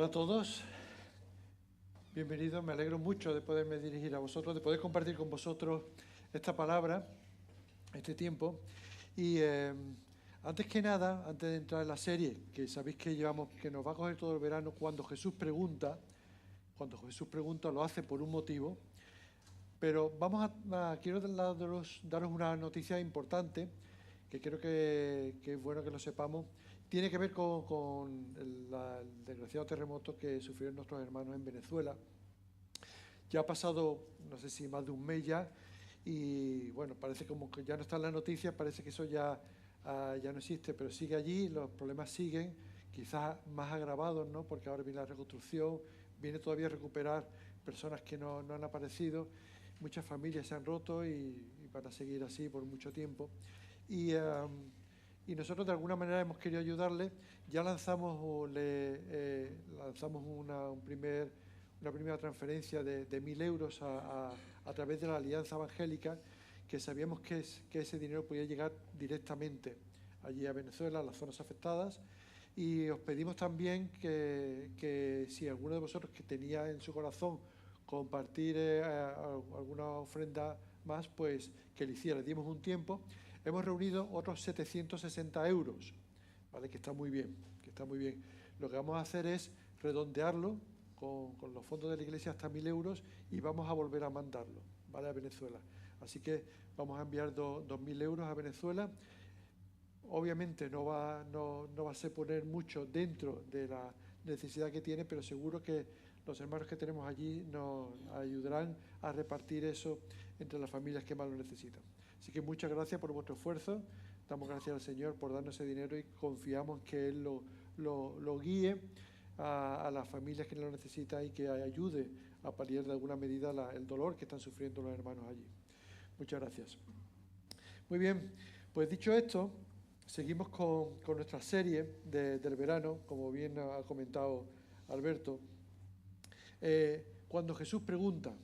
a todos, bienvenidos, me alegro mucho de poderme dirigir a vosotros, de poder compartir con vosotros esta palabra, este tiempo. Y antes que nada, antes de entrar en la serie, que sabéis que llevamos, que nos va a coger todo el verano, cuando Jesús pregunta lo hace por un motivo, pero quiero daros una noticia importante, que creo que es bueno que lo sepamos. Tiene que ver con el desgraciado terremoto que sufrieron nuestros hermanos en Venezuela. Ya ha pasado, no sé si más de un mes ya, y bueno, parece como que ya no está en las noticias, parece que eso ya no existe, pero sigue allí, los problemas siguen, quizás más agravados, ¿no? Porque ahora viene la reconstrucción, viene todavía a recuperar personas que no han aparecido, muchas familias se han roto y van a seguir así por mucho tiempo. Y nosotros de alguna manera hemos querido ayudarle. Ya lanzamos una primera transferencia de 1.000 euros a través de la Alianza Evangélica, que sabíamos que ese dinero podía llegar directamente allí a Venezuela, a las zonas afectadas. Y os pedimos también que si alguno de vosotros que tenía en su corazón compartir alguna ofrenda más, pues que lo hiciera. Le dimos un tiempo. Hemos reunido otros 760 euros, ¿vale? Que está muy bien, Lo que vamos a hacer es redondearlo con los fondos de la Iglesia hasta 1.000 euros y vamos a volver a mandarlo, ¿vale? A Venezuela. Así que vamos a enviar 2.000 euros a Venezuela. Obviamente no va a ser poner mucho dentro de la necesidad que tiene, pero seguro que los hermanos que tenemos allí nos ayudarán a repartir eso entre las familias que más lo necesitan. Así que muchas gracias por vuestro esfuerzo, damos gracias al Señor por darnos ese dinero y confiamos que Él lo guíe a las familias que lo necesitan y que ayude a paliar de alguna medida el dolor que están sufriendo los hermanos allí. Muchas gracias. Muy bien, pues dicho esto, seguimos con nuestra serie del verano, como bien ha comentado Alberto. Cuando Jesús pregunta,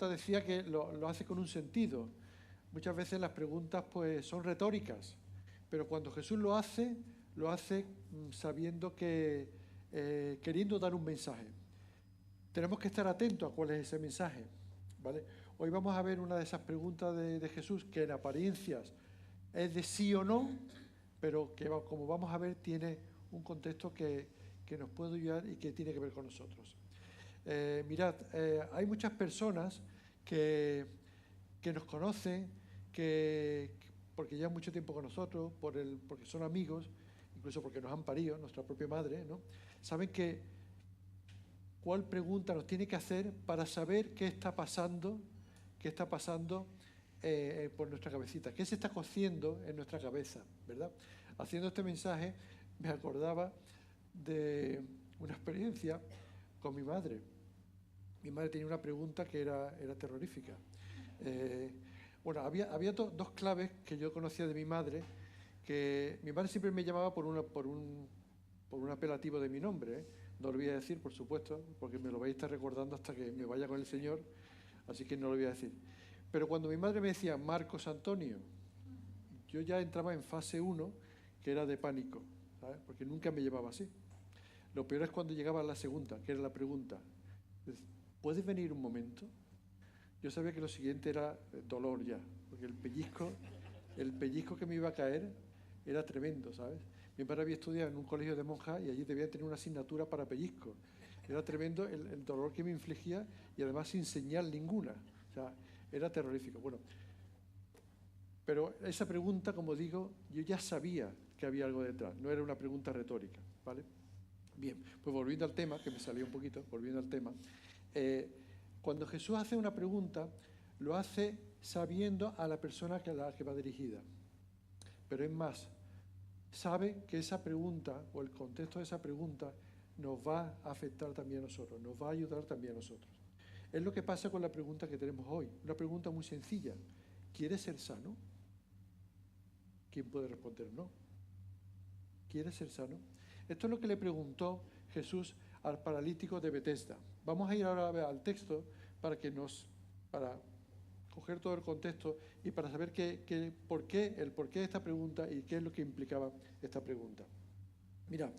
decía que lo hace con un sentido. Muchas veces las preguntas pues son retóricas, pero cuando Jesús lo hace sabiendo que queriendo dar un mensaje. Tenemos que estar atentos a cuál es ese mensaje, ¿vale? Hoy vamos a ver una de esas preguntas de Jesús que en apariencias es de sí o no, pero que como vamos a ver tiene un contexto que nos puede ayudar y que tiene que ver con nosotros. Mirad, hay muchas personas que nos conocen, porque llevan mucho tiempo con nosotros, porque son amigos, incluso porque nos han parido, nuestra propia madre, ¿no? Saben cuál pregunta nos tiene que hacer para saber qué está pasando por nuestra cabecita, qué se está cociendo en nuestra cabeza, ¿verdad? Haciendo este mensaje me acordaba de una experiencia con mi madre. Mi madre tenía una pregunta que era terrorífica. Bueno, había dos claves que yo conocía de mi madre, que mi madre siempre me llamaba por un apelativo de mi nombre, ¿eh? No lo voy a decir, por supuesto, porque me lo vais a estar recordando hasta que me vaya con el Señor, así que no lo voy a decir. Pero cuando mi madre me decía Marcos Antonio, yo ya entraba en fase 1, que era de pánico, ¿sabes? Porque nunca me llevaba así. Lo peor es cuando llegaba a la segunda, que era la pregunta. ¿Puedes venir un momento? Yo sabía que lo siguiente era dolor ya, porque el pellizco que me iba a caer era tremendo, ¿sabes? Mi padre había estudiado en un colegio de monjas y allí debía tener una asignatura para pellizco. Era tremendo el dolor que me infligía y además sin señal ninguna. O sea, era terrorífico. Bueno, pero esa pregunta, como digo, yo ya sabía que había algo detrás, no era una pregunta retórica, ¿vale? Bien, pues volviendo al tema, que me salió un poquito, cuando Jesús hace una pregunta, lo hace sabiendo a la persona a la que va dirigida. Pero es más, sabe que esa pregunta o el contexto de esa pregunta nos va a afectar también a nosotros, nos va a ayudar también a nosotros. Es lo que pasa con la pregunta que tenemos hoy, una pregunta muy sencilla. ¿Quieres ser sano? ¿Quién puede responder no? ¿Quieres ser sano? Esto es lo que le preguntó Jesús al paralítico de Betesda. Vamos a ir ahora al texto para coger todo el contexto y para saber el porqué de esta pregunta y qué es lo que implicaba esta pregunta. Mira,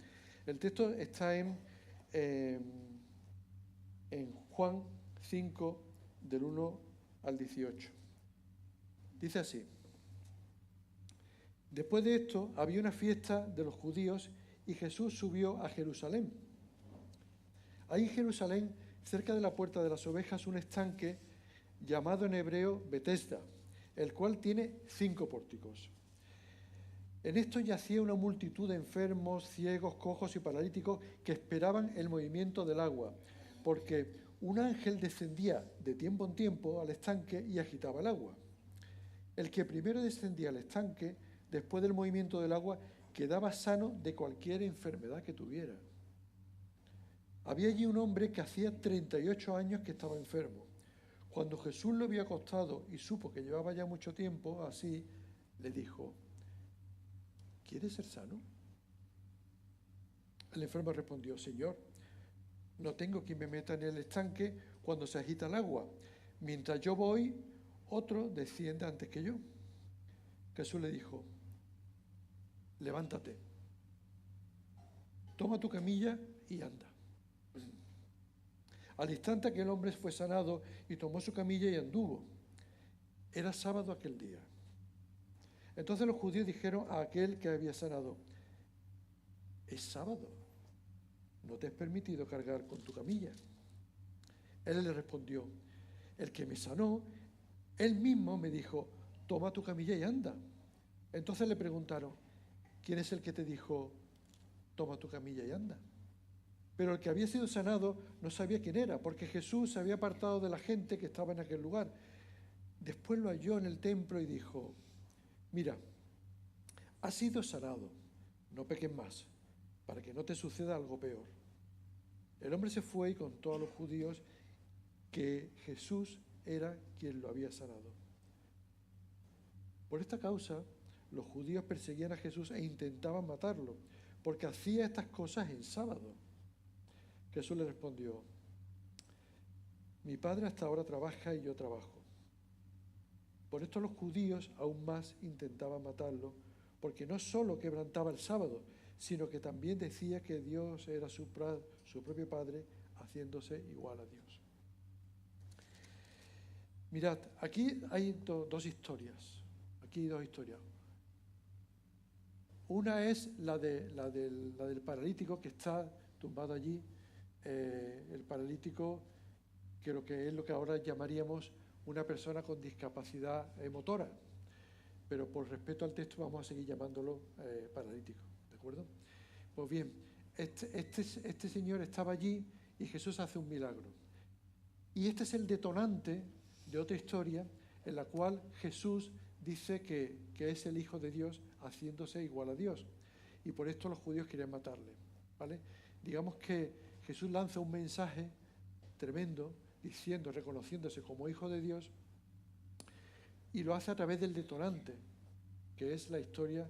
el texto está en en Juan 5, del 1 al 18. Dice así: después de esto había una fiesta de los judíos y Jesús subió a Jerusalén. Hay en Jerusalén, cerca de la Puerta de las Ovejas, un estanque llamado en hebreo Betesda, el cual tiene 5 pórticos. En esto yacía una multitud de enfermos, ciegos, cojos y paralíticos que esperaban el movimiento del agua, porque un ángel descendía de tiempo en tiempo al estanque y agitaba el agua. El que primero descendía al estanque, después del movimiento del agua, quedaba sano de cualquier enfermedad que tuviera. Había allí un hombre que hacía 38 años que estaba enfermo. Cuando Jesús lo vio acostado y supo que llevaba ya mucho tiempo así, le dijo: ¿quieres ser sano? El enfermo respondió: Señor, no tengo quien me meta en el estanque cuando se agita el agua. Mientras yo voy, otro desciende antes que yo. Jesús le dijo: levántate, toma tu camilla y anda. Al instante aquel hombre fue sanado y tomó su camilla y anduvo. Era sábado aquel día. Entonces los judíos dijeron a aquel que había sanado: es sábado, ¿no te es permitido cargar con tu camilla? Él le respondió: el que me sanó, él mismo me dijo: toma tu camilla y anda. Entonces le preguntaron: ¿quién es el que te dijo: toma tu camilla y anda? Pero el que había sido sanado no sabía quién era, porque Jesús se había apartado de la gente que estaba en aquel lugar. Después lo halló en el templo y dijo: mira, has sido sanado, no peques más, para que no te suceda algo peor. El hombre se fue y contó a los judíos que Jesús era quien lo había sanado. Por esta causa, los judíos perseguían a Jesús e intentaban matarlo, porque hacía estas cosas en sábado. Jesús le respondió: mi Padre hasta ahora trabaja y yo trabajo. Por esto los judíos aún más intentaban matarlo, porque no solo quebrantaba el sábado, sino que también decía que Dios era su propio Padre, haciéndose igual a Dios. Mirad, aquí hay dos historias. Aquí dos historias. Una es la del paralítico que está tumbado allí. El paralítico, creo que es lo que ahora llamaríamos una persona con discapacidad motora, pero por respeto al texto vamos a seguir llamándolo paralítico, ¿de acuerdo? Pues bien, este señor estaba allí y Jesús hace un milagro. Y este es el detonante de otra historia en la cual Jesús dice que es el Hijo de Dios haciéndose igual a Dios. Y por esto los judíos querían matarle, ¿vale? Digamos que Jesús lanza un mensaje tremendo, reconociéndose como Hijo de Dios, y lo hace a través del detonante, que es la historia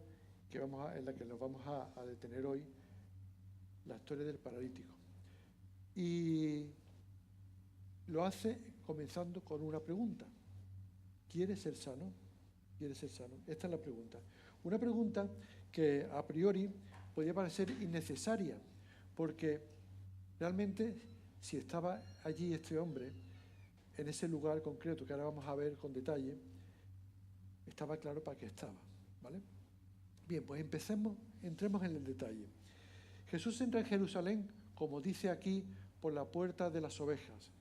en la que nos vamos a detener hoy, la historia del paralítico. Y lo hace comenzando con una pregunta: ¿quieres ser sano? ¿Quieres ser sano? Esta es la pregunta. Una pregunta que a priori podría parecer innecesaria, porque realmente si estaba allí este hombre, en ese lugar concreto que ahora vamos a ver con detalle, estaba claro para qué estaba, ¿vale? Bien, pues entremos en el detalle. Jesús entra en Jerusalén, como dice aquí, por la Puerta de las Ovejas.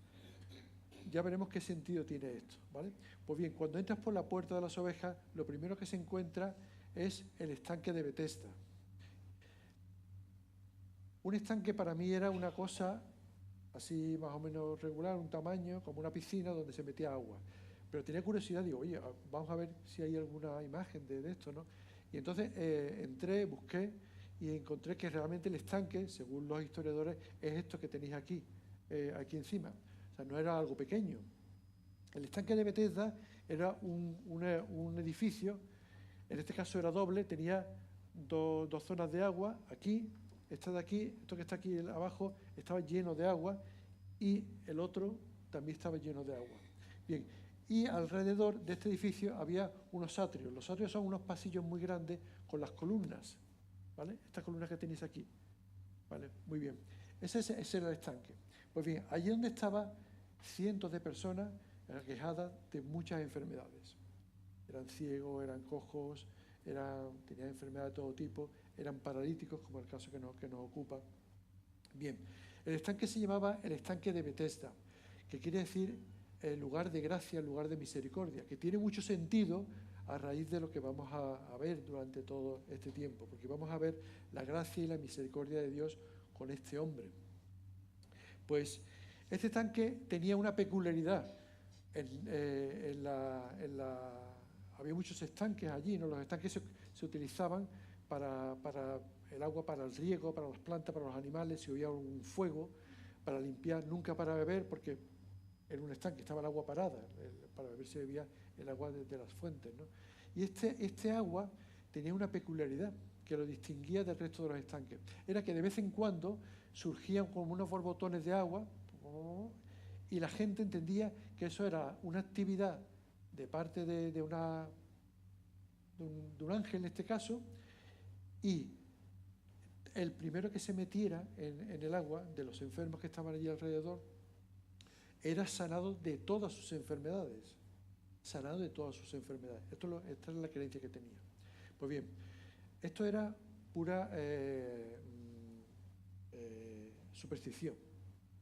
Ya veremos qué sentido tiene esto, ¿vale? Pues bien, cuando entras por la Puerta de las Ovejas, lo primero que se encuentra es el estanque de Betesda. Un estanque para mí era una cosa así más o menos regular, un tamaño como una piscina donde se metía agua. Pero tenía curiosidad, digo, oye, vamos a ver si hay alguna imagen de esto, ¿no? Y entonces entré, busqué y encontré que realmente el estanque, según los historiadores, es esto que tenéis aquí, aquí encima. O sea, no era algo pequeño. El estanque de Betesda era un edificio, en este caso era doble, tenía dos zonas de agua. Aquí, esta de aquí, esto que está aquí abajo, estaba lleno de agua, y el otro también estaba lleno de agua. Bien, y alrededor de este edificio había unos atrios. Los atrios son unos pasillos muy grandes con las columnas, ¿vale? Estas columnas que tenéis aquí, ¿vale? Muy bien. Ese era el estanque. Pues bien, allí donde estaban cientos de personas aquejadas de muchas enfermedades. Eran ciegos, eran cojos, tenían enfermedades de todo tipo, eran paralíticos, como el caso que nos ocupa. Bien, el estanque se llamaba el estanque de Betesda, que quiere decir el lugar de gracia, el lugar de misericordia, que tiene mucho sentido a raíz de lo que vamos a ver durante todo este tiempo, porque vamos a ver la gracia y la misericordia de Dios con este hombre. Pues este estanque tenía una peculiaridad. Había muchos estanques allí, ¿no? Los estanques se utilizaban para el agua, para el riego, para las plantas, para los animales, si hubiera un fuego, para limpiar, nunca para beber, porque en un estanque estaba el agua parada, para beber se bebía el agua de las fuentes, ¿no? Y este agua tenía una peculiaridad que lo distinguía del resto de los estanques. Era que de vez en cuando surgían como unos borbotones de agua y la gente entendía que eso era una actividad de parte de un ángel en este caso, y el primero que se metiera en el agua, de los enfermos que estaban allí alrededor, era sanado de todas sus enfermedades. Sanado de todas sus enfermedades. Esta es la creencia que tenía. Pues bien, esto era pura superstición.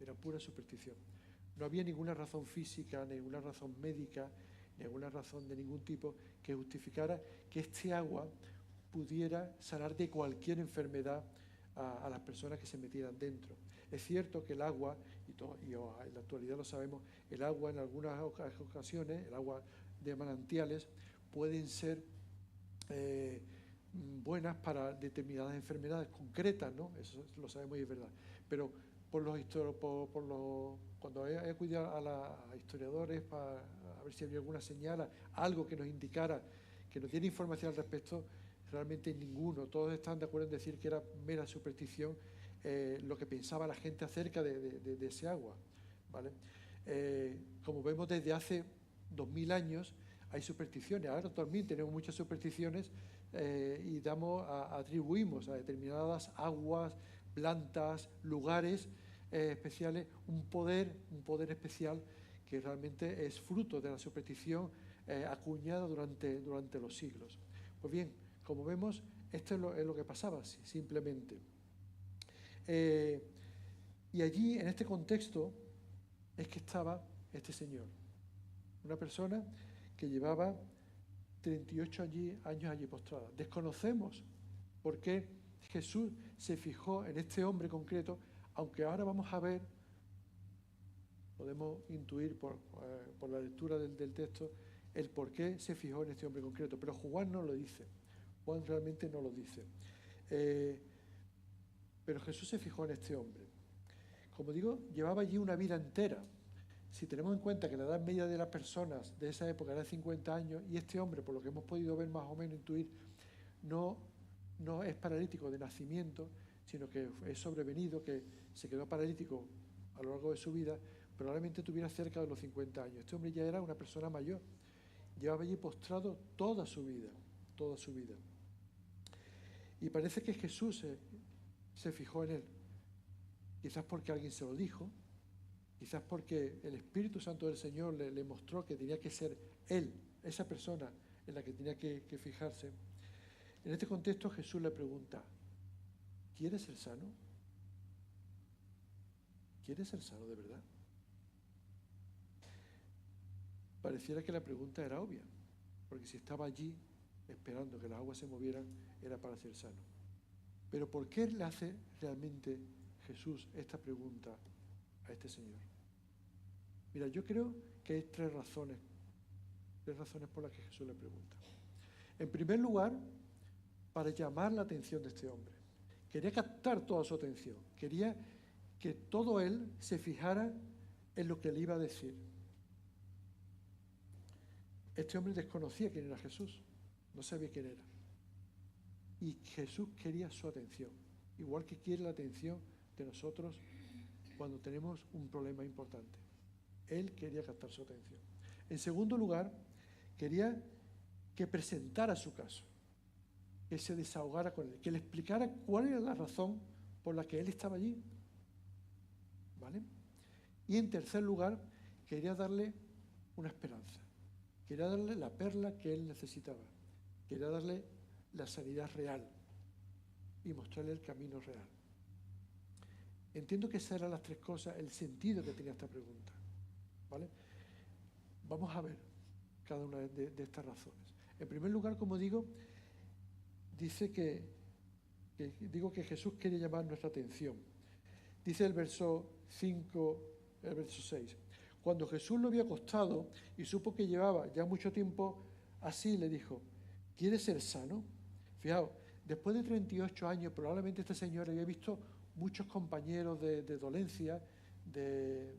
Era pura superstición. No había ninguna razón física, ninguna razón médica, ninguna razón de ningún tipo que justificara que este agua pudiera sanar de cualquier enfermedad a las personas que se metieran dentro. Es cierto que el agua, y en la actualidad lo sabemos, el agua en algunas ocasiones, el agua de manantiales, pueden ser buenas para determinadas enfermedades concretas, ¿no? Eso lo sabemos y es verdad. Pero cuando he acudido a historiadores para a ver si había alguna señal, algo que nos indicara, que nos diera información al respecto, realmente ninguno. Todos están de acuerdo en decir que era mera superstición lo que pensaba la gente acerca de ese agua, ¿vale? Como vemos, desde hace 2000 años hay supersticiones. Ahora también tenemos muchas supersticiones y atribuimos a determinadas aguas, plantas, lugares especiales un poder especial que realmente es fruto de la superstición acuñada durante los siglos. Pues bien, como vemos, esto es lo que pasaba, simplemente. Y allí, en este contexto, es que estaba este señor. Una persona que llevaba 38 años allí postrada. Desconocemos por qué Jesús se fijó en este hombre concreto, aunque ahora vamos a ver, podemos intuir por la lectura del texto, el por qué se fijó en este hombre concreto. Pero Juan no lo dice. Juan realmente no lo dice. Pero Jesús se fijó en este hombre. Como digo, llevaba allí una vida entera. Si tenemos en cuenta que la edad media de las personas de esa época era 50 años, y este hombre, por lo que hemos podido ver más o menos, intuir, no es paralítico de nacimiento, sino que es sobrevenido, que se quedó paralítico a lo largo de su vida, probablemente tuviera cerca de los 50 años. Este hombre ya era una persona mayor. Llevaba allí postrado toda su vida, toda su vida. Y parece que Jesús se fijó en él. Quizás porque alguien se lo dijo, quizás porque el Espíritu Santo del Señor le mostró que tenía que ser él, esa persona en la que tenía que fijarse. En este contexto Jesús le pregunta, ¿quieres ser sano? ¿Quieres ser sano de verdad? Pareciera que la pregunta era obvia, porque si estaba allí esperando que las aguas se movieran, era para ser sano. Pero ¿por qué le hace realmente Jesús esta pregunta a este señor? Mira, yo creo que hay tres razones por las que Jesús le pregunta. En primer lugar, para llamar la atención de este hombre. Quería captar toda su atención, quería que todo él se fijara en lo que le iba a decir. Este hombre desconocía quién era Jesús, no sabía quién era. Y Jesús quería su atención, igual que quiere la atención de nosotros cuando tenemos un problema importante. Él quería captar su atención. En segundo lugar, quería que presentara su caso, que se desahogara con él, que le explicara cuál era la razón por la que él estaba allí. ¿vale? Y en tercer lugar, quería darle una esperanza. Quería darle la perla que él necesitaba. Quería darle la sanidad real y mostrarle el camino real. Entiendo que esas eran las tres cosas, el sentido que tenía esta pregunta, ¿vale? Vamos a ver cada una de estas razones. En primer lugar, como digo, dice que Jesús quiere llamar nuestra atención. Dice el verso 5, el verso 6. Cuando Jesús lo había acostado y supo que llevaba ya mucho tiempo así, le dijo, ¿quieres ser sano? Fijaos, después de 38 años, probablemente este señor había visto muchos compañeros de dolencias, de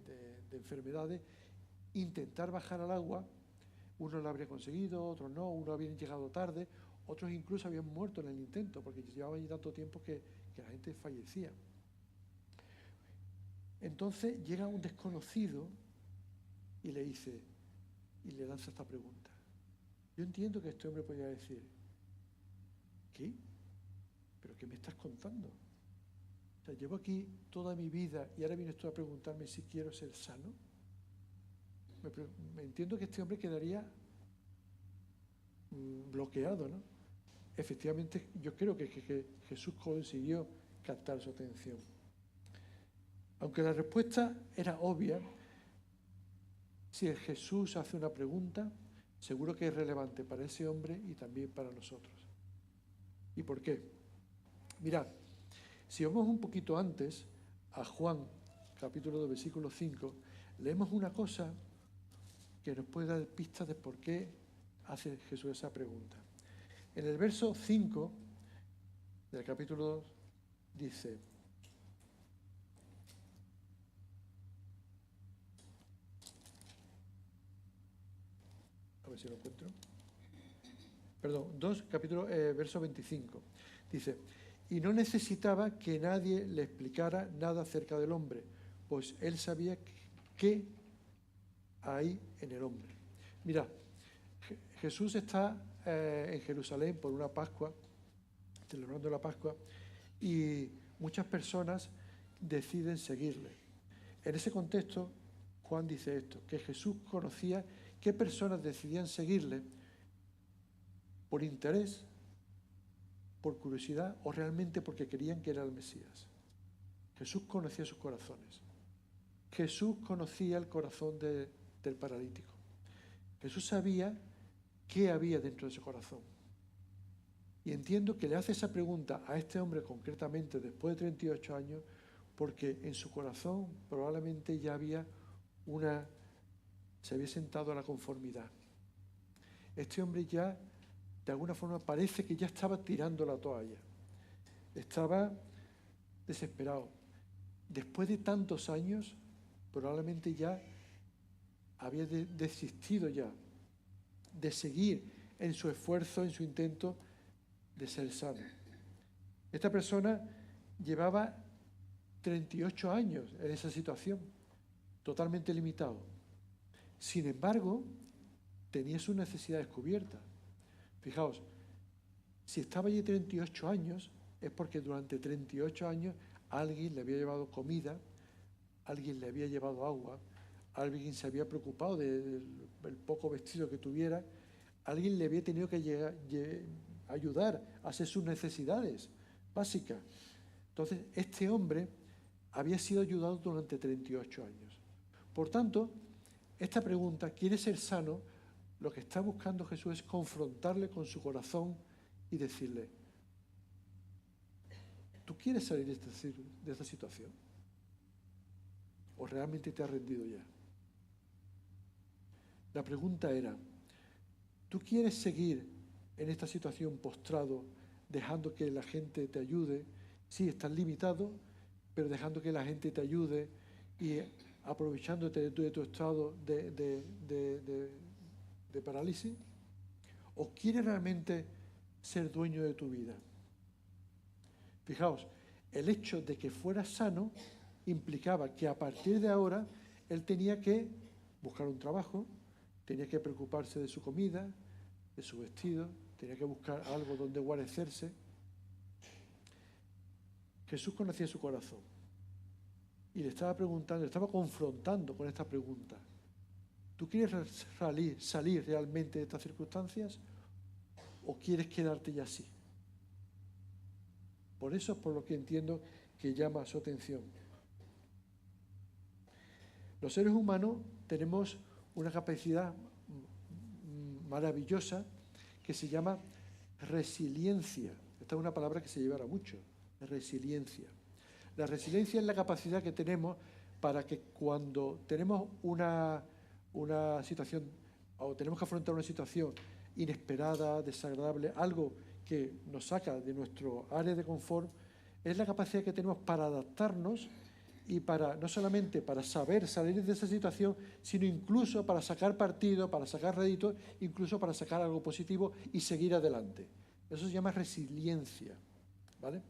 enfermedades, intentar bajar al agua. Unos lo habrían conseguido, otros no, unos habían llegado tarde, otros incluso habían muerto en el intento, porque llevaban allí tanto tiempo que la gente fallecía. Entonces llega un desconocido y le dice, y le lanza esta pregunta. Yo entiendo que este hombre podría decir, ¿qué? ¿Pero qué me estás contando? O sea, llevo aquí toda mi vida y ahora vienes tú a preguntarme si quiero ser sano. Me entiendo que este hombre quedaría bloqueado, ¿no? Efectivamente, yo creo que Jesús consiguió captar su atención. Aunque la respuesta era obvia, si Jesús hace una pregunta, seguro que es relevante para ese hombre y también para nosotros. ¿Y por qué? Mirad, si vamos un poquito antes, a Juan, capítulo 2, versículo 5, leemos una cosa que nos puede dar pistas de por qué hace Jesús esa pregunta. En el verso 5 del capítulo 2 dice, a ver si lo encuentro, perdón, 2, capítulo, verso 25, dice, y no necesitaba que nadie le explicara nada acerca del hombre, pues él sabía qué hay en el hombre. Mirad, Jesús está en Jerusalén por una Pascua, celebrando la Pascua, y muchas personas deciden seguirle. En ese contexto, Juan dice esto, que Jesús conocía qué personas decidían seguirle por interés, por curiosidad o realmente porque querían que era el Mesías. Jesús conocía sus corazones. Jesús conocía el corazón del paralítico. Jesús sabía qué había dentro de su corazón. Y entiendo que le hace esa pregunta a este hombre concretamente después de 38 años porque en su corazón probablemente ya se había sentado a la conformidad. Este hombre ya, de alguna forma, parece que ya estaba tirando la toalla. Estaba desesperado. Después de tantos años, probablemente ya había desistido ya de seguir en su esfuerzo, en su intento de ser sano. Esta persona llevaba 38 años en esa situación, totalmente limitado. Sin embargo, tenía sus necesidades cubiertas. Fijaos, si estaba allí 38 años, es porque durante 38 años alguien le había llevado comida, alguien le había llevado agua, alguien se había preocupado del poco vestido que tuviera, alguien le había tenido que ayudar a hacer sus necesidades básicas. Entonces, este hombre había sido ayudado durante 38 años. Por tanto, esta pregunta, ¿quiere ser sano? Lo que está buscando Jesús es confrontarle con su corazón y decirle, ¿tú quieres salir de esta situación? ¿O realmente te has rendido ya? La pregunta era, ¿tú quieres seguir en esta situación postrado, dejando que la gente te ayude? Sí, estás limitado, pero dejando que la gente te ayude y aprovechándote de tu estado de parálisis. ¿O quieres realmente ser dueño de tu vida? Fijaos, el hecho de que fuera sano implicaba que a partir de ahora él tenía que buscar un trabajo, tenía que preocuparse de su comida, de su vestido, tenía que buscar algo donde guarecerse. Jesús conocía su corazón. y le estaba preguntando, le estaba confrontando con esta pregunta. ¿Tú quieres salir realmente de estas circunstancias o quieres quedarte ya así? Por eso es por lo que entiendo que llama su atención. Los seres humanos tenemos una capacidad maravillosa que se llama resiliencia. Esta es una palabra que se llevará mucho, resiliencia. La resiliencia es la capacidad que tenemos para que cuando tenemos una situación o tenemos que afrontar una situación inesperada, desagradable, algo que nos saca de nuestro área de confort, es la capacidad que tenemos para adaptarnos y para no solamente para saber salir de esa situación, sino incluso para sacar partido, para sacar rédito, incluso para sacar algo positivo y seguir adelante. Eso se llama resiliencia, ¿vale?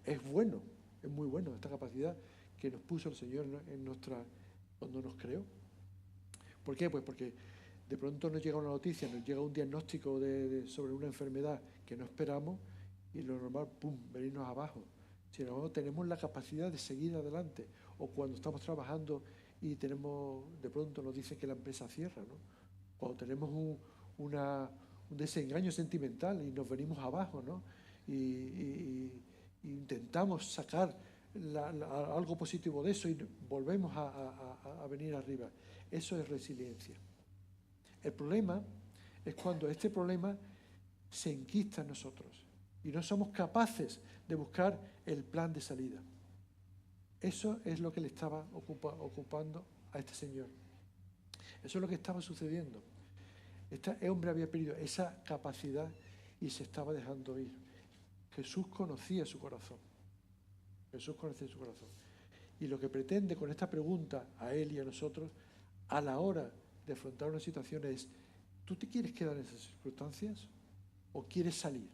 Es bueno, es muy bueno esta capacidad que nos puso el Señor cuando nos creó. ¿Por qué? Pues porque de pronto nos llega una noticia, nos llega un diagnóstico sobre una enfermedad que no esperamos y lo normal, ¡pum!, venirnos abajo. Sin embargo, tenemos la capacidad de seguir adelante. O cuando estamos trabajando y de pronto nos dicen que la empresa cierra, ¿no? Cuando tenemos un desengaño sentimental y nos venimos abajo, ¿no? Y intentamos sacar algo positivo de eso y volvemos a venir arriba. Eso es resiliencia. El problema es cuando este problema se enquista en nosotros y no somos capaces de buscar el plan de salida. Eso es lo que le estaba ocupando a este señor. Eso es lo que estaba sucediendo. Este hombre había perdido esa capacidad y se estaba dejando ir. Jesús conocía su corazón. Jesús conocía su corazón. Y lo que pretende con esta pregunta a él y a nosotros, a la hora de afrontar una situación es, ¿tú te quieres quedar en esas circunstancias o quieres salir?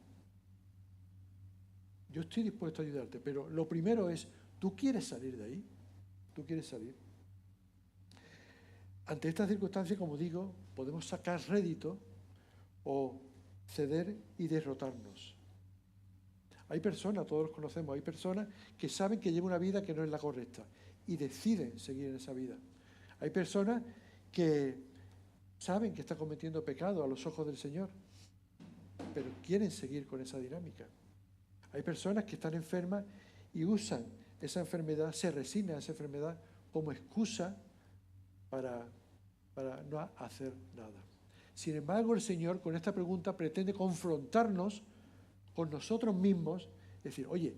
Yo estoy dispuesto a ayudarte, pero lo primero es, ¿tú quieres salir de ahí? ¿Tú quieres salir? Ante estas circunstancias, como digo, podemos sacar rédito o ceder y derrotarnos. Hay personas, todos los conocemos, hay personas que saben que llevan una vida que no es la correcta y deciden seguir en esa vida. Hay personas que saben que están cometiendo pecado a los ojos del Señor, pero quieren seguir con esa dinámica. Hay personas que están enfermas y usan esa enfermedad, se resignan a esa enfermedad como excusa para no hacer nada. Sin embargo, el Señor con esta pregunta pretende confrontarnos con nosotros mismos, es decir, oye,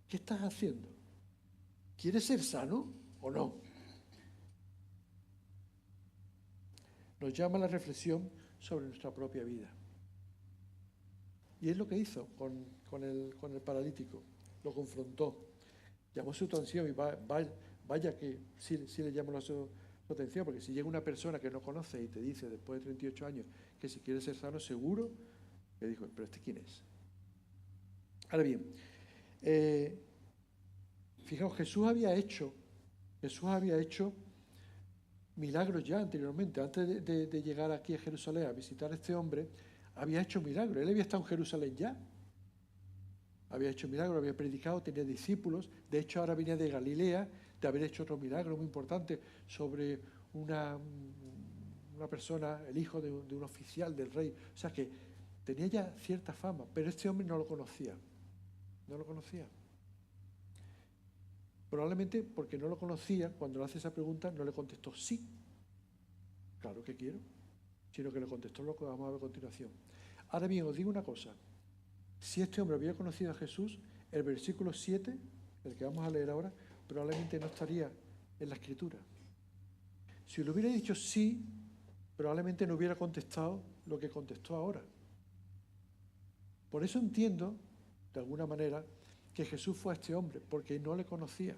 ¿qué estás haciendo? ¿Quieres ser sano o no? Nos llama a la reflexión sobre nuestra propia vida. Y es lo que hizo con el paralítico. Lo confrontó. Llamó su atención y vaya que sí le llamó su atención, porque si llega una persona que no conoce y te dice después de 38 años que si quiere ser sano, seguro que dijo, ¿pero este quién es? Ahora bien, fijaos, Jesús había hecho milagros ya anteriormente. Antes de llegar aquí a Jerusalén a visitar a este hombre, había hecho milagros. Él había estado en Jerusalén ya. Había hecho milagros, había predicado, tenía discípulos. De hecho, ahora venía de Galilea de haber hecho otro milagro muy importante sobre una persona, el hijo de un oficial del rey. O sea que tenía ya cierta fama, pero este hombre no lo conocía. No lo conocía. Probablemente porque no lo conocía, cuando le hace esa pregunta, no le contestó sí. Claro que quiero. Sino que le contestó lo que vamos a ver a continuación. Ahora bien, os digo una cosa. Si este hombre hubiera conocido a Jesús, el versículo 7, el que vamos a leer ahora, probablemente no estaría en la Escritura. Si le hubiera dicho sí, probablemente no hubiera contestado lo que contestó ahora. Por eso entiendo, de alguna manera, que Jesús fue a este hombre, porque no le conocía.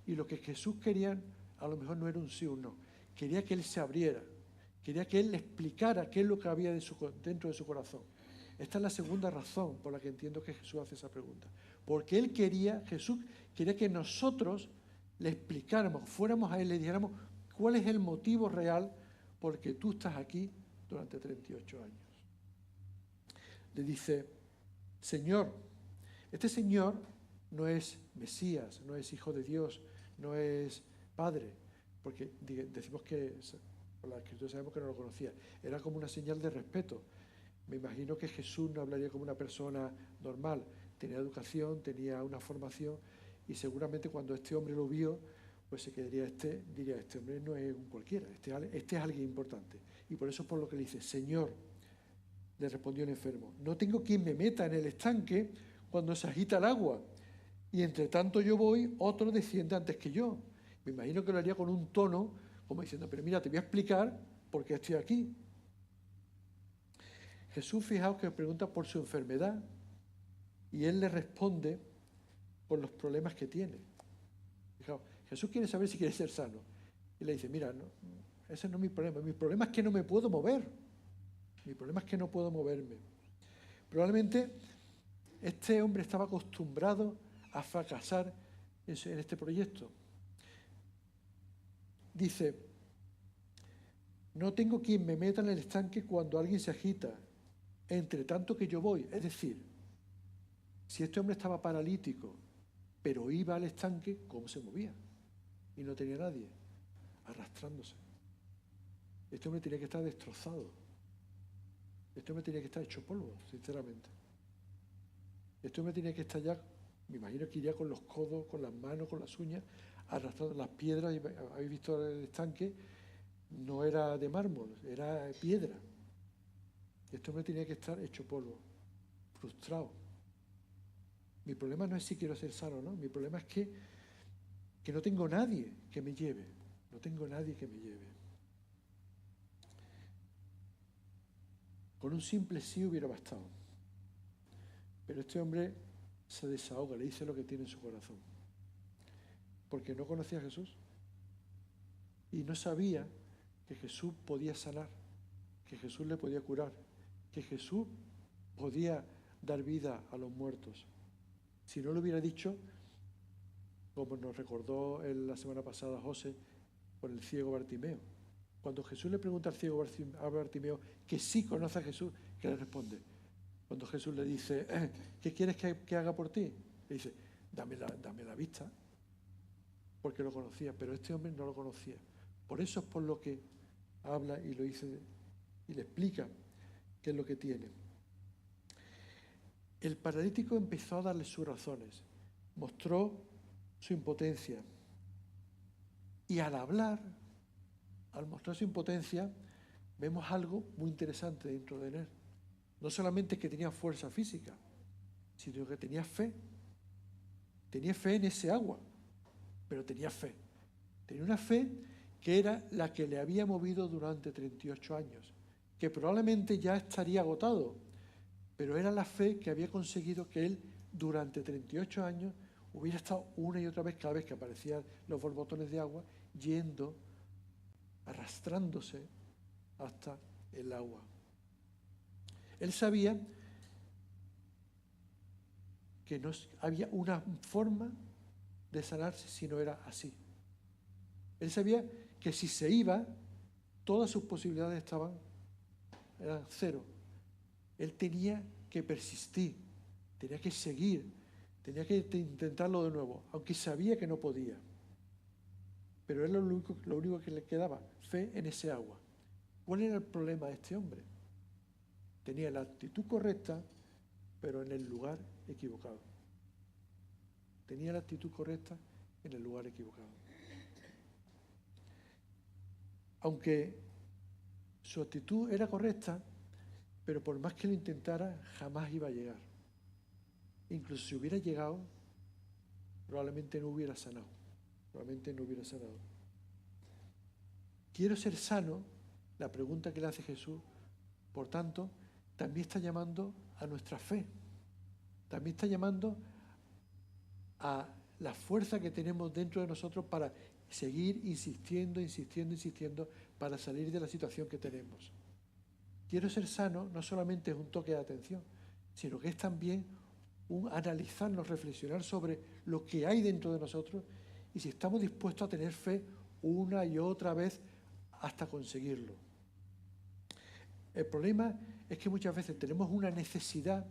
Y lo que Jesús quería, a lo mejor no era un sí o un no. Quería que él se abriera. Quería que él le explicara qué es lo que había dentro de su corazón. Esta es la segunda razón por la que entiendo que Jesús hace esa pregunta. Porque Jesús quería que nosotros le explicáramos, fuéramos a él, le dijéramos cuál es el motivo real por el que tú estás aquí durante 38 años. Le dice, Señor, este Señor no es Mesías, no es Hijo de Dios, no es padre, porque decimos que, por la Escritura sabemos que no lo conocía, era como una señal de respeto. Me imagino que Jesús no hablaría como una persona normal, tenía educación, tenía una formación, y seguramente cuando este hombre lo vio, pues se quedaría diría, este hombre no es un cualquiera, este es alguien importante. Y por eso es por lo que le dice, Señor, le respondió el enfermo, no tengo quien me meta en el estanque cuando se agita el agua, y entre tanto yo voy, otro desciende antes que yo. Me imagino que lo haría con un tono como diciendo, pero mira, te voy a explicar por qué estoy aquí. Jesús, fijaos que pregunta por su enfermedad y él le responde por los problemas que tiene. Fijaos, Jesús quiere saber si quiere ser sano. Y le dice, mira, no, ese no es mi problema. Mi problema es que no me puedo mover. Mi problema es que no puedo moverme. Probablemente este hombre estaba acostumbrado a fracasar en este proyecto. Dice, no tengo quien me meta en el estanque cuando alguien se agita, entre tanto que yo voy. Es decir, si este hombre estaba paralítico, pero iba al estanque, ¿cómo se movía? Y no tenía nadie, arrastrándose. Este hombre tenía que estar destrozado. Este hombre tenía que estar hecho polvo, sinceramente. Este hombre tenía que estar ya, me imagino que iría con los codos, con las manos, con las uñas, arrastrando las piedras. Habéis visto el estanque, no era de mármol, era piedra. Este hombre tenía que estar hecho polvo, frustrado. Mi problema no es si quiero ser sano, ¿no? Mi problema es que no tengo nadie que me lleve. No tengo nadie que me lleve. Con un simple sí hubiera bastado. Pero este hombre se desahoga, le dice lo que tiene en su corazón. Porque no conocía a Jesús. Y no sabía que Jesús podía sanar, que Jesús le podía curar, que Jesús podía dar vida a los muertos. Si no lo hubiera dicho, como nos recordó la semana pasada José, con el ciego Bartimeo. Cuando Jesús le pregunta al ciego a Bartimeo que sí conoce a Jesús, ¿qué le responde? Cuando Jesús le dice, ¿qué quieres que haga por ti? Le dice, dame la vista, porque lo conocía, pero este hombre no lo conocía. Por eso es por lo que habla y lo dice y le explica qué es lo que tiene. El paralítico empezó a darle sus razones, mostró su impotencia. Y al hablar, al mostrar su impotencia, vemos algo muy interesante dentro de él. No solamente que tenía fuerza física, sino que tenía fe. Tenía fe en ese agua, pero tenía fe. Tenía una fe que era la que le había movido durante 38 años, que probablemente ya estaría agotado, pero era la fe que había conseguido que él durante 38 años hubiera estado una y otra vez, cada vez que aparecían los borbotones de agua, yendo, arrastrándose hasta el agua. Él sabía que no había una forma de sanarse si no era así. Él sabía que si se iba, todas sus posibilidades eran cero. Él tenía que persistir, tenía que seguir, tenía que intentarlo de nuevo, aunque sabía que no podía. Pero era lo único que le quedaba, fe en ese agua. ¿Cuál era el problema de este hombre? Tenía la actitud correcta, pero en el lugar equivocado. Tenía la actitud correcta en el lugar equivocado. Aunque su actitud era correcta, pero por más que lo intentara, jamás iba a llegar. Incluso si hubiera llegado, probablemente no hubiera sanado. Quiero ser sano, la pregunta que le hace Jesús, por tanto, también está llamando a nuestra fe. También está llamando a la fuerza que tenemos dentro de nosotros para seguir insistiendo para salir de la situación que tenemos. Quiero ser sano no solamente es un toque de atención, sino que es también un analizarnos, reflexionar sobre lo que hay dentro de nosotros y si estamos dispuestos a tener fe una y otra vez hasta conseguirlo. El problema es que muchas veces tenemos una necesidad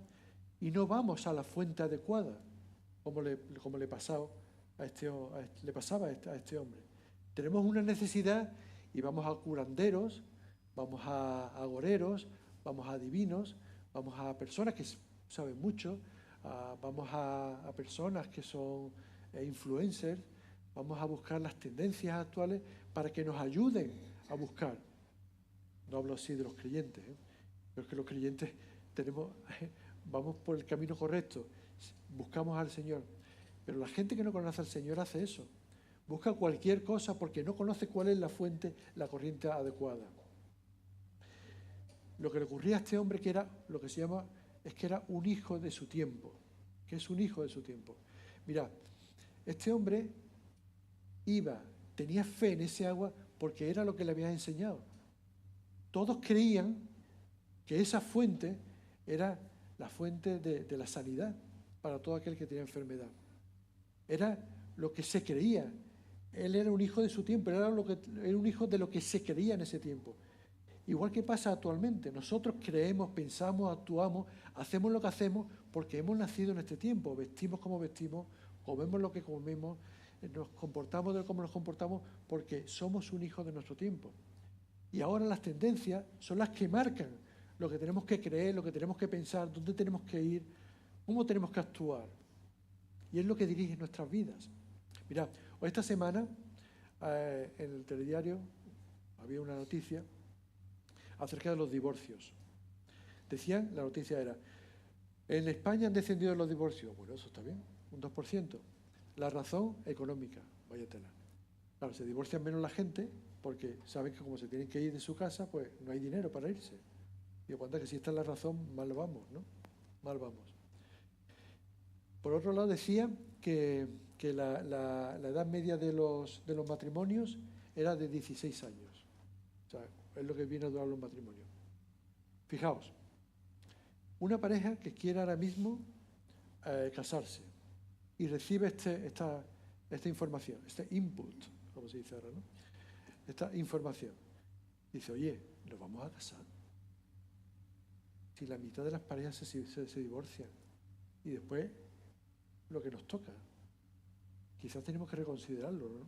y no vamos a la fuente adecuada, como le pasó le pasaba a este hombre. Tenemos una necesidad y vamos a curanderos, vamos a agoreros, vamos a adivinos, vamos a personas que saben mucho, vamos a personas que son influencers, vamos a buscar las tendencias actuales para que nos ayuden a buscar. No hablo así de los creyentes, pero es que los creyentes vamos por el camino correcto, buscamos al Señor. Pero la gente que no conoce al Señor hace eso. Busca cualquier cosa porque no conoce cuál es la fuente, la corriente adecuada. Lo que le ocurría a este hombre que era lo que se llama, es que era un hijo de su tiempo. Que es un hijo de su tiempo. Mirad, este hombre tenía fe en ese agua porque era lo que le habían enseñado. Todos creían que esa fuente era la fuente de la sanidad para todo aquel que tenía enfermedad. Era lo que se creía. Él era un hijo de su tiempo, era un hijo de lo que se creía en ese tiempo. Igual que pasa actualmente, nosotros creemos, pensamos, actuamos, hacemos lo que hacemos porque hemos nacido en este tiempo, vestimos como vestimos, comemos lo que comemos, nos comportamos de como nos comportamos porque somos un hijo de nuestro tiempo. Y ahora las tendencias son las que marcan lo que tenemos que creer, lo que tenemos que pensar, dónde tenemos que ir, cómo tenemos que actuar. Y es lo que dirige nuestras vidas. Mirad, esta semana en el telediario había una noticia acerca de los divorcios. Decían, la noticia era, en España han descendido los divorcios. Bueno, eso está bien, un 2%. La razón económica, vaya tela. Claro, se divorcian menos la gente porque saben que como se tienen que ir de su casa, pues no hay dinero para irse. Y cuenta que si esta es la razón, mal vamos, ¿no? Mal vamos. Por otro lado, decía que la edad media de los matrimonios era de 16 años. O sea, es lo que viene a durar los matrimonios. Fijaos, una pareja que quiera ahora mismo casarse y recibe esta información, este input, como se dice ahora, ¿no? Esta información. Dice, oye, ¿nos vamos a casar? Si la mitad de las parejas se divorcian y después lo que nos toca, quizás tenemos que reconsiderarlo, ¿no?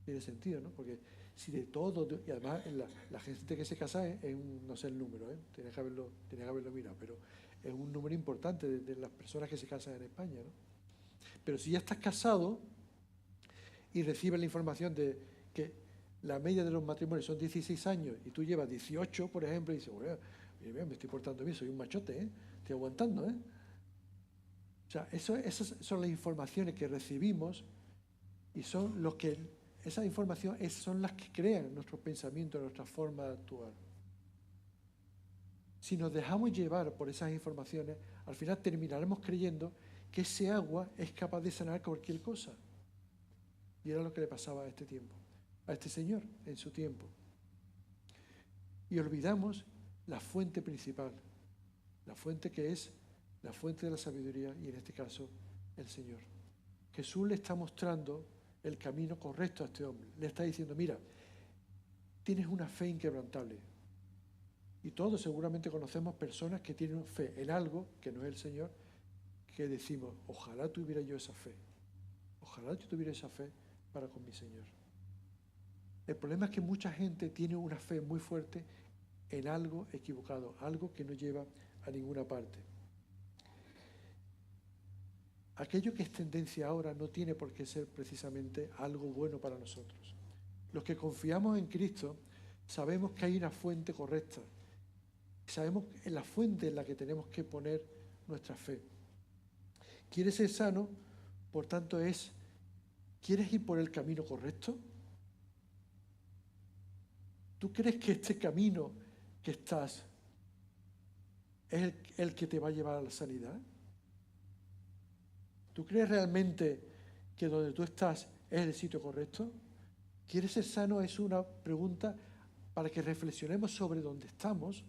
Tiene sentido, ¿no? Porque si de todo, y además la gente que se casa es no sé el número, tenía que haberlo mirado, pero es un número importante de las personas que se casan en España, ¿no? Pero si ya estás casado y recibes la información de que la media de los matrimonios son 16 años y tú llevas 18, por ejemplo, y dices, bueno, me estoy portando bien, soy un machote, estoy aguantando, O sea, esas son las informaciones que recibimos y son esas informaciones son las que crean nuestros pensamientos, nuestra forma de actuar. Si nos dejamos llevar por esas informaciones, al final terminaremos creyendo que ese agua es capaz de sanar cualquier cosa. Y era lo que le pasaba a este señor en su tiempo. Y olvidamos la fuente principal, la fuente que es la fuente de la sabiduría y en este caso el Señor. Jesús le está mostrando el camino correcto a este hombre. Le está diciendo, mira, tienes una fe inquebrantable. Y todos seguramente conocemos personas que tienen fe en algo que no es el Señor, que decimos, ojalá tuviera yo esa fe. Ojalá yo tuviera esa fe para con mi Señor. El problema es que mucha gente tiene una fe muy fuerte en algo equivocado, algo que no lleva a ninguna parte. Aquello que es tendencia ahora no tiene por qué ser precisamente algo bueno para nosotros. Los que confiamos en Cristo sabemos que hay una fuente correcta. Sabemos en la fuente en la que tenemos que poner nuestra fe. ¿Quieres ser sano? Por tanto, ¿quieres ir por el camino correcto? ¿Tú crees que este camino que estás es el que te va a llevar a la sanidad? ¿Tú crees realmente que donde tú estás es el sitio correcto? ¿Quieres ser sano? Es una pregunta para que reflexionemos sobre dónde estamos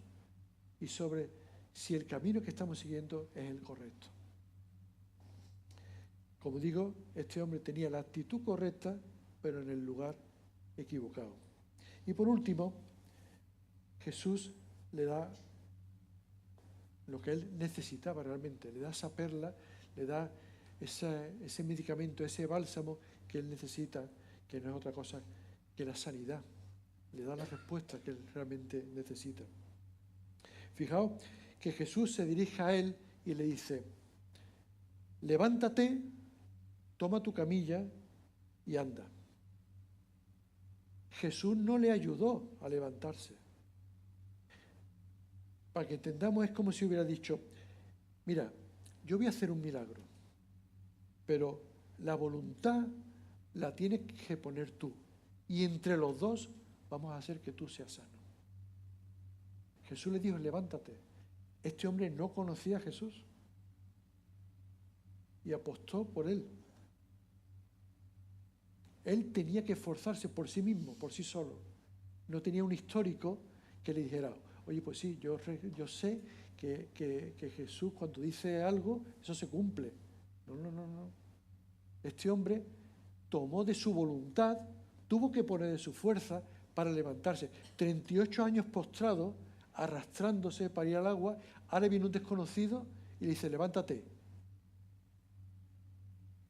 y sobre si el camino que estamos siguiendo es el correcto. Como digo, este hombre tenía la actitud correcta, pero en el lugar equivocado. Y por último, Jesús le da lo que él necesitaba realmente, le da esa perla, le da ese medicamento, ese bálsamo que él necesita, que no es otra cosa que la sanidad. Le da la respuesta que él realmente necesita. Fijaos que Jesús se dirige a él y le dice: levántate, toma tu camilla y anda. Jesús no le ayudó a levantarse. Para que entendamos, es como si hubiera dicho: mira, yo voy a hacer un milagro, pero la voluntad la tienes que poner tú. Y entre los dos vamos a hacer que tú seas sano. Jesús le dijo: levántate. Este hombre no conocía a Jesús y apostó por él. Él tenía que esforzarse por sí mismo, por sí solo. No tenía un histórico que le dijera: oye, pues sí, yo sé que Jesús cuando dice algo, eso se cumple. No. Este hombre tomó de su voluntad, tuvo que poner de su fuerza para levantarse. 38 años postrado, arrastrándose para ir al agua. Ahora viene un desconocido y le dice: levántate.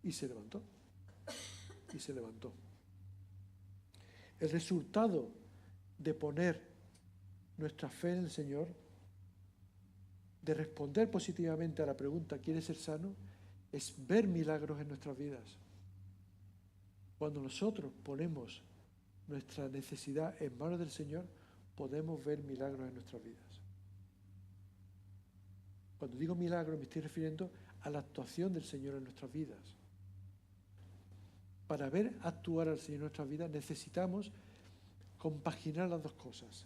Y se levantó. Y se levantó. El resultado de poner nuestra fe en el Señor, de responder positivamente a la pregunta ¿quieres ser sano?, es ver milagros en nuestras vidas. Cuando nosotros ponemos nuestra necesidad en manos del Señor, podemos ver milagros en nuestras vidas. Cuando digo milagros me estoy refiriendo a la actuación del Señor en nuestras vidas. Para ver actuar al Señor en nuestras vidas necesitamos compaginar las dos cosas: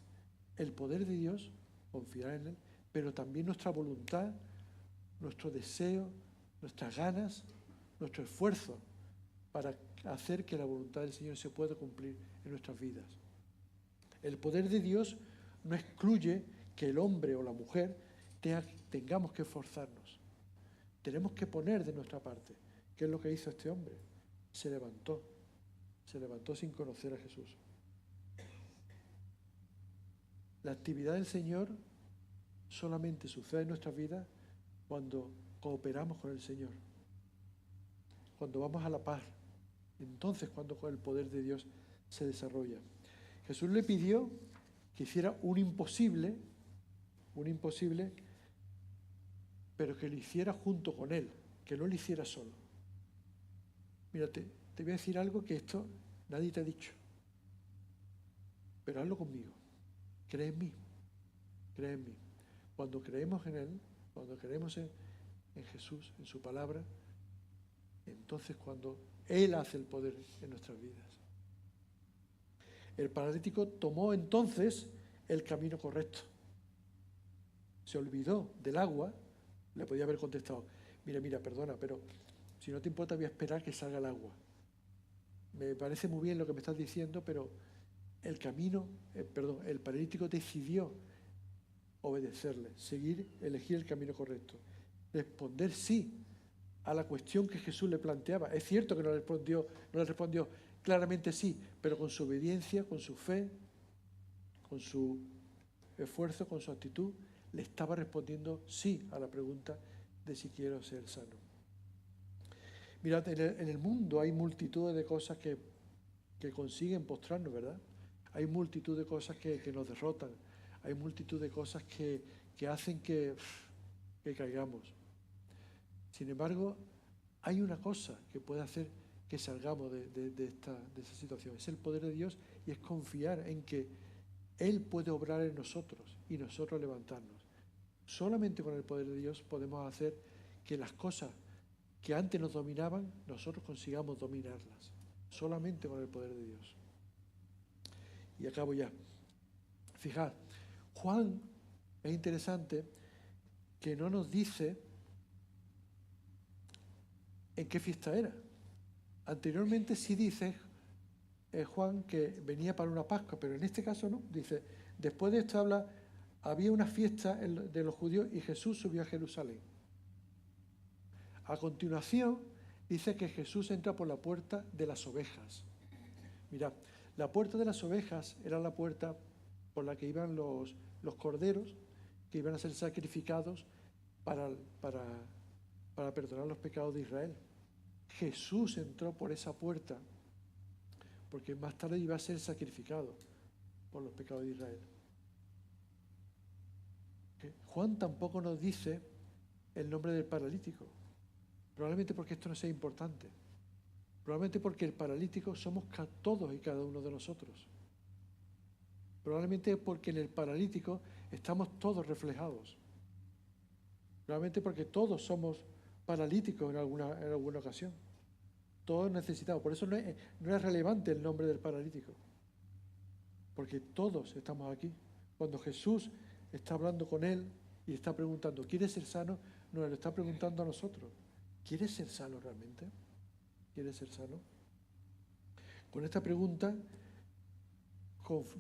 el poder de Dios, confiar en Él, pero también nuestra voluntad, nuestro deseo, nuestras ganas, nuestro esfuerzo para hacer que la voluntad del Señor se pueda cumplir en nuestras vidas. El poder de Dios no excluye que el hombre o la mujer tengamos que esforzarnos. Tenemos que poner de nuestra parte. ¿Qué es lo que hizo este hombre? Se levantó sin conocer a Jesús. La actividad del Señor solamente sucede en nuestras vidas cuando cooperamos con el Señor, cuando vamos a la paz. Entonces, cuando el poder de Dios se desarrolla. Jesús le pidió que hiciera un imposible, pero que lo hiciera junto con Él, que no lo hiciera solo. Mírate, te voy a decir algo que esto nadie te ha dicho, pero hazlo conmigo. Cree en mí. Cuando creemos en Él, cuando creemos en Jesús, en su palabra, entonces cuando Él hace el poder en nuestras vidas. El paralítico tomó entonces el camino correcto. Se olvidó del agua. Le podía haber contestado: mira, perdona, pero si no te importa voy a esperar que salga el agua. Me parece muy bien lo que me estás diciendo, pero el paralítico decidió obedecerle, elegir el camino correcto, responder sí a la cuestión que Jesús le planteaba. Es cierto que no le respondió claramente sí, pero con su obediencia, con su fe, con su esfuerzo, con su actitud, le estaba respondiendo sí a la pregunta de si quiero ser sano. Mirad, en el mundo hay multitud de cosas que consiguen postrarnos, ¿verdad? Hay multitud de cosas que nos derrotan. Hay multitud de cosas que hacen que caigamos. Sin embargo, hay una cosa que puede hacer que salgamos de esa situación. Es el poder de Dios y es confiar en que Él puede obrar en nosotros y nosotros levantarnos. Solamente con el poder de Dios podemos hacer que las cosas que antes nos dominaban, nosotros consigamos dominarlas. Solamente con el poder de Dios. Y acabo ya. Fijad, Juan, es interesante que no nos dice en qué fiesta era. Anteriormente sí dice Juan que venía para una Pascua, pero en este caso no. Dice, después de esto había una fiesta de los judíos y Jesús subió a Jerusalén. A continuación, dice que Jesús entra por la puerta de las ovejas. Mirad, la puerta de las ovejas era la puerta por la que iban los corderos que iban a ser sacrificados para perdonar los pecados de Israel. Jesús entró por esa puerta porque más tarde iba a ser sacrificado por los pecados de Israel. Juan tampoco nos dice el nombre del paralítico, probablemente porque esto no sea importante, probablemente porque el paralítico somos todos y cada uno de nosotros, probablemente porque en el paralítico estamos todos reflejados, probablemente porque todos somos paralíticos en alguna ocasión, todos necesitados. Por eso no es relevante el nombre del paralítico, porque todos estamos aquí. Cuando Jesús está hablando con él y está preguntando, ¿quieres ser sano? Nos lo está preguntando a nosotros. ¿Quieres ser sano realmente? ¿Quieres ser sano? Con esta pregunta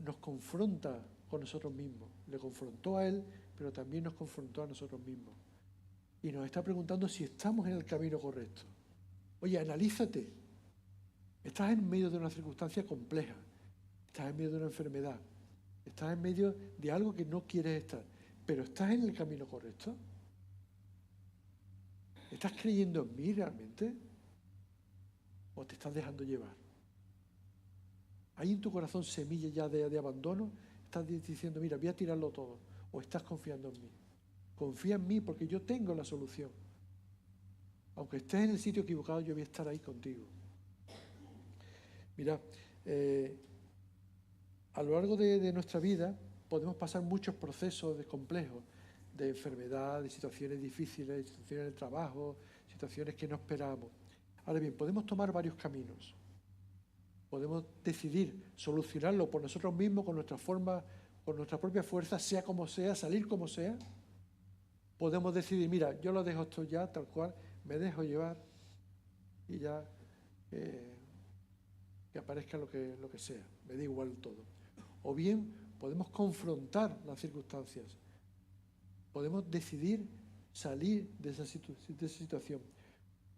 nos confronta con nosotros mismos. Le confrontó a él, pero también nos confrontó a nosotros mismos. Y nos está preguntando si estamos en el camino correcto. Oye, analízate. Estás en medio de una circunstancia compleja. Estás en medio de una enfermedad. Estás en medio de algo que no quieres estar. Pero ¿estás en el camino correcto? ¿Estás creyendo en mí realmente? ¿O te estás dejando llevar? ¿Hay en tu corazón semillas ya de abandono? ¿Estás diciendo, mira, voy a tirarlo todo? ¿O estás confiando en mí? Confía en mí porque yo tengo la solución. Aunque estés en el sitio equivocado, yo voy a estar ahí contigo. Mira, a lo largo de nuestra vida podemos pasar muchos procesos complejos, de enfermedad, de situaciones difíciles, de situaciones de trabajo, situaciones que no esperamos. Ahora bien, podemos tomar varios caminos. Podemos decidir solucionarlo por nosotros mismos, con nuestra forma, con nuestra propia fuerza, sea como sea, salir como sea. Podemos decidir, mira, yo lo dejo esto ya tal cual, me dejo llevar y ya que aparezca lo que sea, me da igual todo. O bien podemos confrontar las circunstancias, podemos decidir salir de esa situación,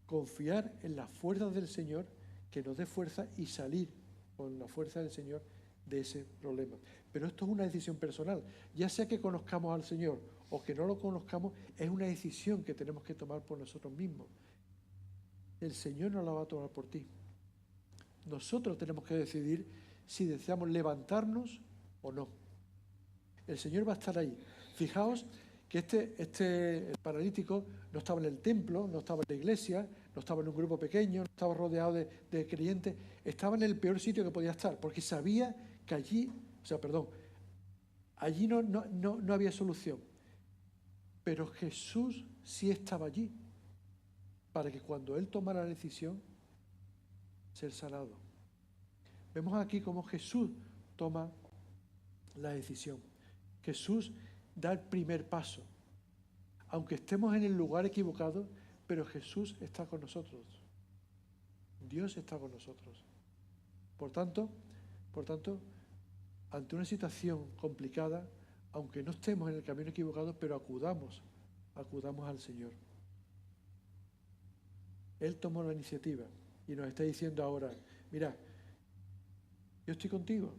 confiar en las fuerzas del Señor que nos dé fuerza y salir con la fuerza del Señor de ese problema. Pero esto es una decisión personal, ya sea que conozcamos al Señor o que no lo conozcamos, es una decisión que tenemos que tomar por nosotros mismos. El Señor no la va a tomar por ti. Nosotros tenemos que decidir si deseamos levantarnos o no. El Señor va a estar ahí. Fijaos que el paralítico no estaba en el templo, no estaba en la iglesia, no estaba en un grupo pequeño, no estaba rodeado de creyentes, estaba en el peor sitio que podía estar, porque sabía que allí no había solución. Pero Jesús sí estaba allí, para que cuando Él tomara la decisión, ser sanado. Vemos aquí cómo Jesús toma la decisión. Jesús da el primer paso. Aunque estemos en el lugar equivocado, pero Jesús está con nosotros. Dios está con nosotros. Por tanto, ante una situación complicada, aunque no estemos en el camino equivocado, pero acudamos al Señor. Él tomó la iniciativa y nos está diciendo ahora, mira, yo estoy contigo.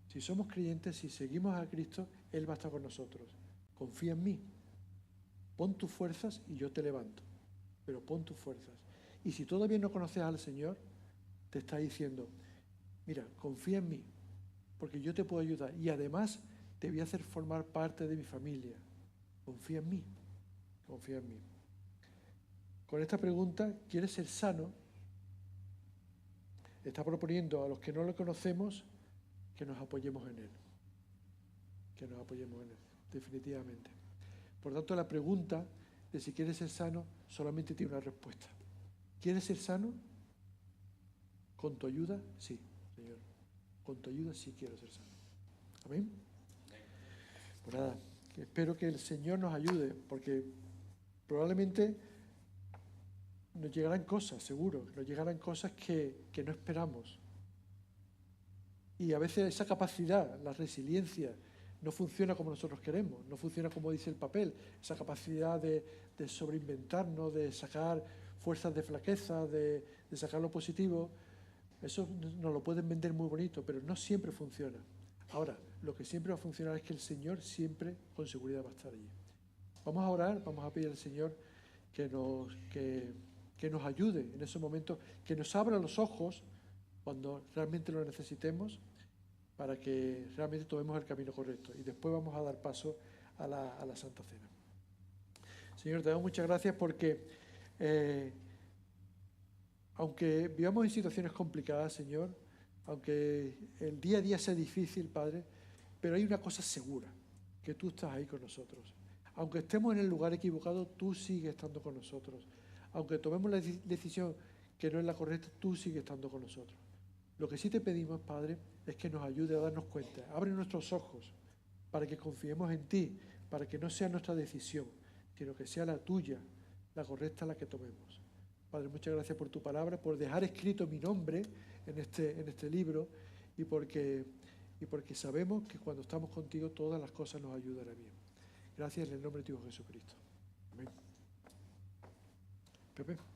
Si somos creyentes, si seguimos a Cristo, Él va a estar con nosotros. Confía en mí. Pon tus fuerzas y yo te levanto. Pero pon tus fuerzas. Y si todavía no conoces al Señor, te está diciendo, mira, confía en mí, porque yo te puedo ayudar. Y además te voy a hacer formar parte de mi familia. Confía en mí. Confía en mí. Con esta pregunta, ¿quieres ser sano? Está proponiendo a los que no lo conocemos que nos apoyemos en Él. Que nos apoyemos en Él, definitivamente. Por tanto, la pregunta de si quieres ser sano solamente tiene una respuesta. ¿Quieres ser sano? ¿Con tu ayuda? Sí, Señor. Con tu ayuda sí quiero ser sano. ¿Amén? Pues nada, espero que el Señor nos ayude, porque probablemente nos llegarán cosas, seguro, nos llegarán cosas que no esperamos. Y a veces esa capacidad, la resiliencia, no funciona como nosotros queremos, no funciona como dice el papel, esa capacidad de sobreinventarnos, de sacar fuerzas de flaqueza, de sacar lo positivo, eso nos lo pueden vender muy bonito, pero no siempre funciona. Ahora, lo que siempre va a funcionar es que el Señor siempre, con seguridad, va a estar allí. Vamos a orar, vamos a pedir al Señor que que nos ayude en esos momentos, que nos abra los ojos cuando realmente lo necesitemos, para que realmente tomemos el camino correcto. Y después vamos a dar paso a la Santa Cena. Señor, te damos muchas gracias porque, aunque vivamos en situaciones complicadas, Señor, aunque el día a día sea difícil, Padre, pero hay una cosa segura, que tú estás ahí con nosotros. Aunque estemos en el lugar equivocado, tú sigues estando con nosotros. Aunque tomemos la decisión que no es la correcta, tú sigues estando con nosotros. Lo que sí te pedimos, Padre, es que nos ayude a darnos cuenta. Abre nuestros ojos para que confiemos en ti, para que no sea nuestra decisión, sino que sea la tuya, la correcta, la que tomemos. Padre, muchas gracias por tu palabra, por dejar escrito mi nombre en este libro y porque sabemos que cuando estamos contigo todas las cosas nos ayudarán bien. Gracias en el nombre de tu Hijo Jesucristo. Amén. Pepe.